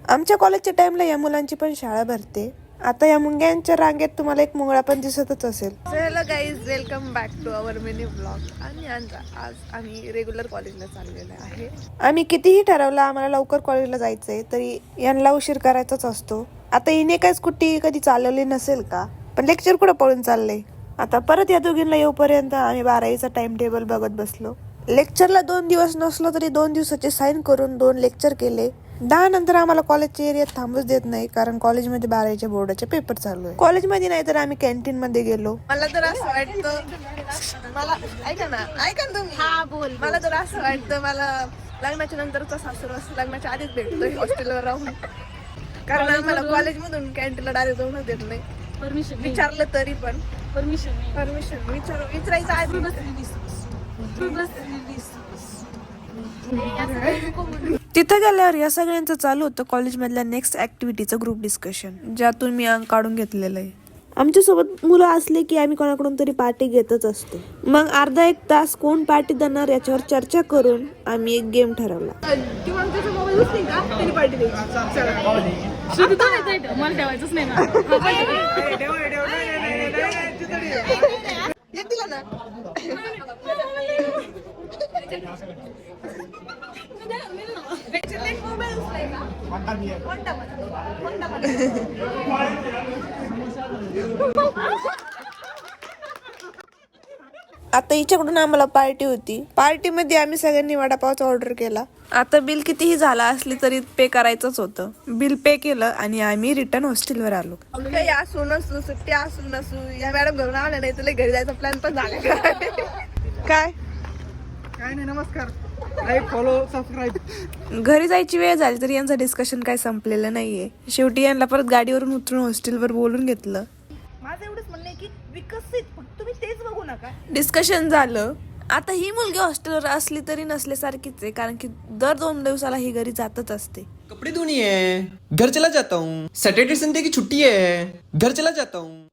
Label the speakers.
Speaker 1: आमच्या कॉलेजच्या टाइमला या मुलांची पण शाळा भरते. आता या मुंग्यांच्या रांगेत तुम्हाला एक मुंगळा पण दिसतच असेल. Hello guys, welcome back to our mini blog. आणि आज आम्ही रेग्युलर कॉलेजला चाललेलो आहे. आम्ही कितीही ठरवलं आम्हाला लवकर कॉलेजला जायचंय तरी यांना उशीर करायचाच असतो. आता हिने काय स्कूटी कधी चालवली नसेल का, पण लेक्चर कुठं पळून चाललंय. आता परत या दोघींना येऊपर्यंत आम्ही 12वीचा टाइम टेबल बघत बसलो. लेक्चरला 2 दिवस नसलो तरी 2 दिवसाचे साईन करून 2 लेक्चर केले. 10 नंतर आम्हाला कॉलेजच्या एरियात थांबूच देत नाही, कारण कॉलेजमध्ये 12वीच्या बोर्डाचे पेपर चालू आहे. कॉलेजमध्ये नाही तर आम्ही कॅन्टीन मध्ये गेलो. मला तर असं वाटतं, मला ऐका ना तुम्ही. हा बोल. मला तर असं वाटतं मला लग्नाच्या नंतरचा सासू लग्नाच्या आधीच भेटतोय हॉस्टेलवर राहून, कारण आम्हाला कॉलेजमधून कॅन्टीनला डायरेक्ट जाऊनच देत नाही. परमिशन विचारलं तरी पण परमिशन विचारायचं आधी. तिथं गेल्यावर या सगळ्यांचं चालू होतं कॉलेजमधल्या नेक्स्ट ऍक्टिव्हिटीचं ग्रुप डिस्कशन, ज्यातून मी अंक काढून घेतलेलं आहे. आमच्यासोबत मुलं असले की आम्ही कोणाकडून तरी पार्टी घेतच असतो. मग अर्धा एक तास कोण पार्टी देणार याच्यावर चर्चा करून आम्ही एक गेम ठरवला. आता हिच्याकडून आम्हाला पार्टी होती. पार्टीमध्ये आम्ही सगळ्यांनी वडापावचा ऑर्डर केला. आता बिल कितीही झाला असली तरी पे करायचंच होतं. बिल पे केलं आणि आम्ही रिटर्न हॉस्टेलवर आलो. काही असू नसू सुट्टी असू नसू या मॅडम घरून आल्या नाही तुला घरी जायचा प्लॅन पण झाला. काय
Speaker 2: नाही, नमस्कार. Like, follow, subscribe.
Speaker 1: घरी जायची वेळ झाली तरी यांचं डिस्कशन काय संपलेलं नाहीये. शेवटी यांना परत गाडीवरून उतरून हॉस्टेलवर बोलून घेतलं.
Speaker 3: माझं एवढंच म्हणणं आहे की विकसित फक्त तुम्ही तेच बघू नका.
Speaker 1: डिस्कशन झालं. आता ही मुलगी हॉस्टेलवर असली तरी नसल्यासारखीच आहे, कारण की दर 2 दिवसाला ही घरी जातच असते.
Speaker 4: कपड़े धोनी है, घर चला जाता हूँ. सैटरडे संडे की छुट्टी है, घर चला जाता हूँ.